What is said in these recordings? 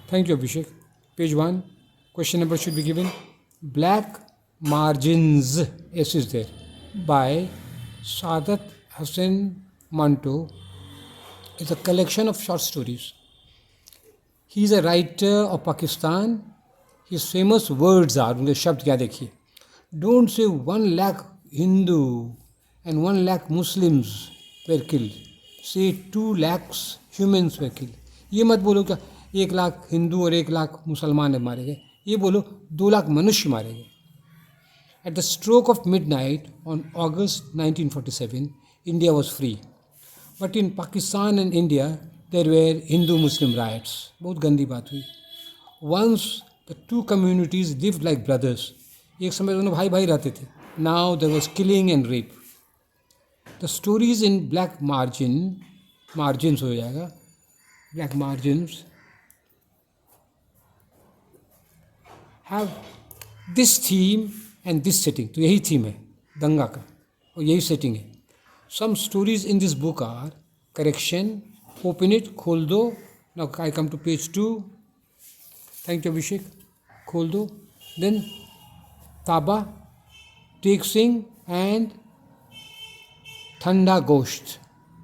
Thank you, Abhishek. Page 1, question number should be given. Black Margins, S is there, by Saadat Hussain Manto is a collection of short stories. He is a writer of Pakistan. His famous words are, उनके शब्द क्या देखिए, don't say 1 lakh Hindu and 1 lakh Muslims were killed. Say 2 lakhs humans were killed. ये मत बोलो क्या 1 लाख हिंदू और 1 लाख मुसलमान मारे गए, ये बोलो 2 लाख मनुष्य मारे गए. At the stroke of midnight on August 1947, India was free. But in Pakistan and India, there were Hindu-Muslim riots. बहुत गंदी बात हुई. Once the two communities lived like brothers. एक समय दोनों भाई भाई रहते थे. Now there was killing and rape. The stories in margins हो जाएगा, black margins have this theme and this setting. तो यही थीम है दंगा का और यही सेटिंग है. Some stories in this book are correction, open it, खोल दो. Now I come to page 2. Thank you, Abhishek. खोल दो. Then Taba, Tek Singh and Thanda Gosht,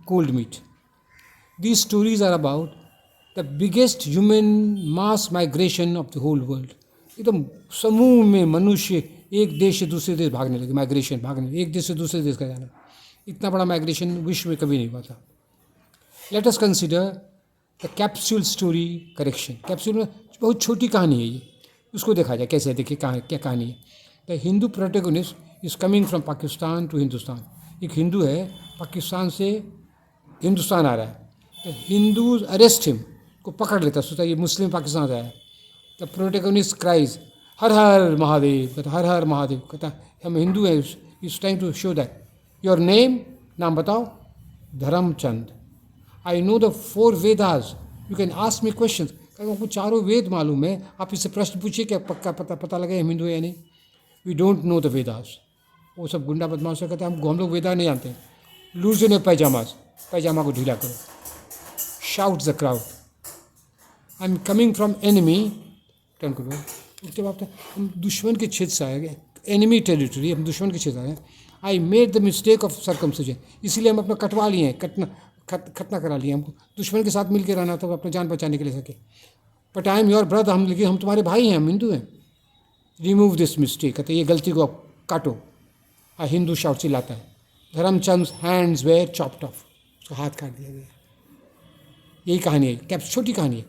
cold meat. These stories are about the biggest human mass migration of the whole world. एकदम समूह में मनुष्य एक देश से दूसरे देश भागने लगे. माइग्रेशन, भागने, एक देश से दूसरे देश का जाना. इतना बड़ा माइग्रेशन विश्व में कभी नहीं हुआ था. Let us consider the capsule story correction. Capsule में बहुत छोटी कहानी है ये, उसको देखा जाए कैसे. देखिए क्या कहानी है. The Hindu protagonist is coming from Pakistan to Hindustan. एक हिंदू है, पाकिस्तान से हिंदुस्तान आ रहा है. द हिंदूज अरेस्ट हिम, को पकड़ लेता, सोचता ये मुस्लिम पाकिस्तान से आया है. The protagonist cries Har Har Mahadev, कहता हर हर महादेव, कहता हम हिंदू हैं. It's time to show that. Your name, नाम बताओ. Dharamchand. I know the 4 Vedas, you can ask me question. आपको चारों वेद मालूम है, आप इससे प्रश्न पूछिए क्या पक्का पता लगे हम हिंदू है या नहीं. We don't know the Vedas. वो सब गुंडा बदमाश से कहते हैं हम लोग वेदा नहीं जानते. लूज ने पैजामा को ढीला करो. Shout the crowd. I am coming from enemy. Turn करो. उसके बाद हम दुश्मन के क्षेत्र से आए, एनिमी टेरिटरी, हम दुश्मन के क्षेत्र आए. I made the mistake of circumcision, इसीलिए हम अपना कटवा लिए हैं, खतना करा लिए. हमको दुश्मन के साथ मिल के रहना था अपना जान बचाने के लिए सके. But I am your brother, हम तुम्हारे भाई हैं, हम हिंदू हैं. रिमूव दिस मिस्टेक, कहते ये गलती को काटो. आ हिंदू शाउट चिल्लाता है. Dharamchand hands were chopped off, उसका हाथ काट दिया गया. यही कहानी है, क्या छोटी कहानी है.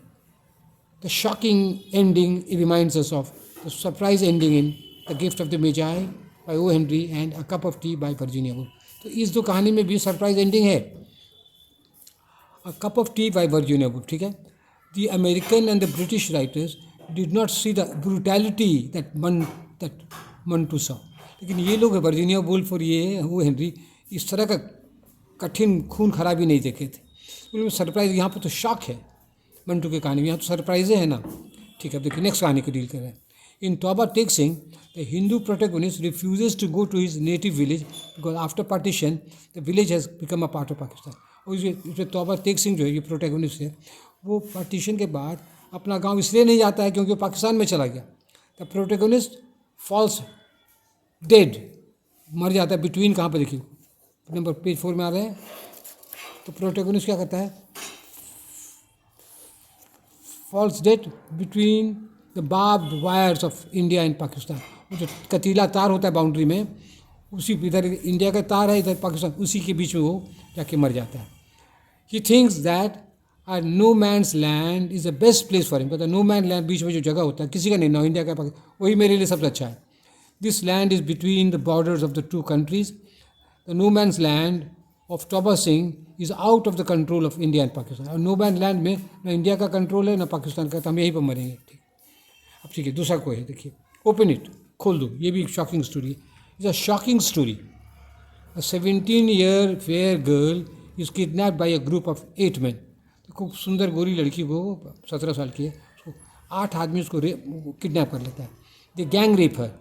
The shocking ending reminds us of the surprise ending in the gift of the Magi by O Henry and a cup of tea by Virginia Woolf. तो इस दो कहानी में भी सरप्राइज एंडिंग है. A cup of tea by Virginia Woolf, ठीक है. The American and the British writers did not see the brutality that Manto saw. लेकिन ये लोग वर्जीनिया वुल्फ और ये वो हेनरी इस तरह का कठिन खून खराबी नहीं देखे थे. उनमें सरप्राइज, यहाँ पर तो शॉक है मंटू की कहानी में, यहाँ तो सरप्राइजें है ना. ठीक है, अब देखिए नेक्स्ट कहानी को डील कर रहे हैं. In Toba Tek Singh, the Hindu protagonist refuses to go to his native village because after partition the village has become a part of Pakistan. और इसमें तौबा टेक सिंह जो है ये प्रोटेगोनिस्ट है, वो पार्टीशन के बाद अपना गांव इसलिए नहीं जाता है क्योंकि वो पाकिस्तान में चला गया. द प्रोटेगोनिस्ट फॉल्स डेड, मर जाता है बिटवीन. कहाँ पर देखिए नंबर पेज 4 में आ रहे हैं. तो प्रोटेगोनिस्ट क्या करता है, falls dead between the barbed wires of India and Pakistan. वो जो कतीला तार होता है बाउंड्री में, उसी इधर इंडिया का तार है, इधर पाकिस्तान, उसी के बीच में वो जाके मर जाता है. He thinks that our no man's land is the best place for him. कहता है नो मैन लैंड, बीच में जो जगह होता है किसी का नहीं, ना इंडिया का पाकिस्तान, वही मेरे लिए सबसे अच्छा है. This land is between the borders of the 2 countries. The no man's land of Toba Singh is out of the control of India and Pakistan. और नो मैन लैंड में ना इंडिया का कंट्रोल है ना पाकिस्तान का, तो हम यहीं पर मरेंगे. ठीक, अब ठीक है, दूसरा कोई है, देखिए ओपन इट, खोल दो. ये भी एक शॉकिंग स्टोरी है. It's a shocking story. A 17-year fair girl is kidnapped by a group of 8 men. तो खूब सुंदर गोरी लड़की को 17 साल की है, उसको 8 आदमी उसको किडनैप कर लेता है. They gang rape her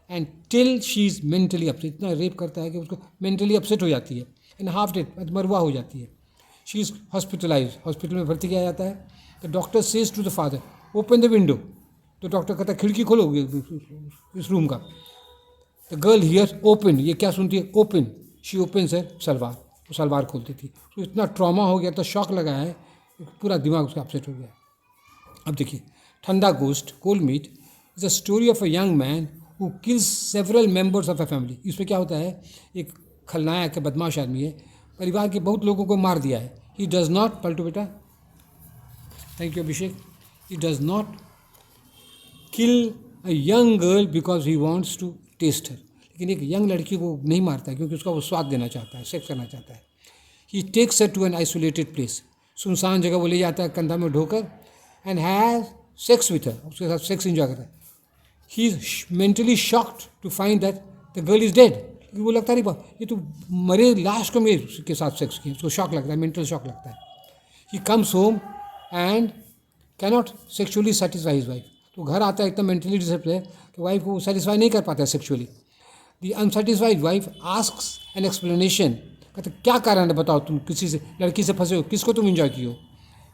and till she is mentally upset. इतना रेप करता है कि उसको मेंटली अपसेट हो जाती है, इन हाफ डेड, मरवा हो जाती है. शी इज़ हॉस्पिटलाइज, हॉस्पिटल में भर्ती किया जाता है. The doctor says to the father, open the window. तो डॉक्टर कहता है खिड़की खोलो इस रूम का। द गर्ल हियर ओपन, ये क्या सुनती है? ओपन। शी ओपन है सलवार, वो सलवार खोलती थी। तो इतना ट्रॉमा हो गया, तो शॉक लगा है, पूरा दिमाग उसका अपसेट हो गया। अब देखिए, Thanda Gosht cold meat is a story of a young man who kills several members of a family. इसमें क्या होता है, एक खलनायक है, बदमाश आदमी है, परिवार के बहुत लोगों को मार दिया है। ही डज नॉट, पलटो बेटा, thank you Abhishek, he does not kill a young girl because he wants to taste her. लेकिन एक यंग लड़की को नहीं मारता क्योंकि उसका वो स्वाद देना चाहता है, सेक्स करना चाहता है। He takes her to an isolated place, सुनसान जगह वो ले जाता है कंधा में ढोकर, and has sex with her, उसके साथ सेक्स इंजॉय करता है। He is mentally shocked to find that the girl is dead. वो लगता नहीं ये तो मरे लाश को मैं उसके साथ सेक्स किया, उसको शॉक लगता है, मेंटल शॉक लगता है। He comes home and cannot sexually satisfy his wife. तो घर आता है इतना मेंटली डिस्टर्ब है कि वाइफ को सेटिस्फाई नहीं कर पाता है sexually. The unsatisfied wife asks an explanation, कहते क्या कारण है बताओ, तुम किसी से लड़की से फंसे हो, किसको तुम इंजॉय किए हो?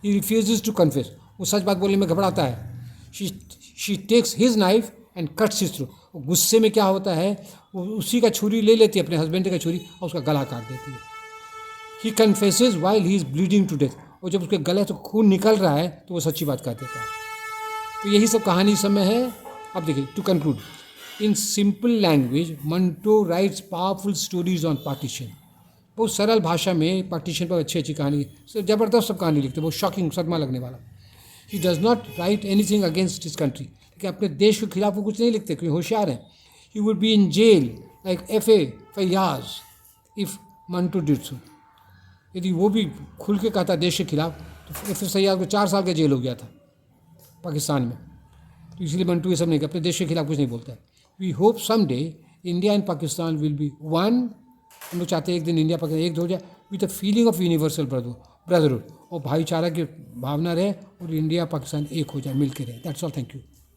ही रिफ्यूजेज टू कन्फेस, वो सच बात बोलने में घबराता है। She takes his knife and cuts his throat, गुस्से में क्या होता है, वो उसी का छुरी ले लेती है, अपने हस्बैंड का छुरी, और उसका गला काट देती है। He confesses while he is bleeding to death, और जब उसके गले से खून निकल रहा है तो वो सच्ची बात कर देता है। तो यही सब कहानी समय है। अब देखिए, to conclude, in simple language Manto writes powerful stories on partition. बहुत सरल भाषा में पार्टीशन पर अच्छी अच्छी कहानी, ज़बरदस्त सब कहानी लिखते, बहुत शॉकिंग, सदमा लगने वाला। ही does not right anything against his country, कि अपने देश के खिलाफ वो कुछ नहीं लिखते, क्योंकि होशियार हैं। He would be in gel like F.A. Faiyaz if Manto did so. यदि वो भी खुल के कहता देश के खिलाफ, तो F.A. फैयाज को 4 साल का जेल हो गया था पाकिस्तान में। तो इसलिए मंटू ये सब नहीं, अपने देश के खिलाफ कुछ नहीं बोलता है। We hope some day India and Pakistan will be one. हम लोग चाहते हैं एक दिन इंडिया पाकिस्तान एक हो जाए, with the feeling of universal brotherhood, और भाईचारा की भावना रहे, और इंडिया पाकिस्तान एक हो जाए, मिल के रहे। That's all, thank you.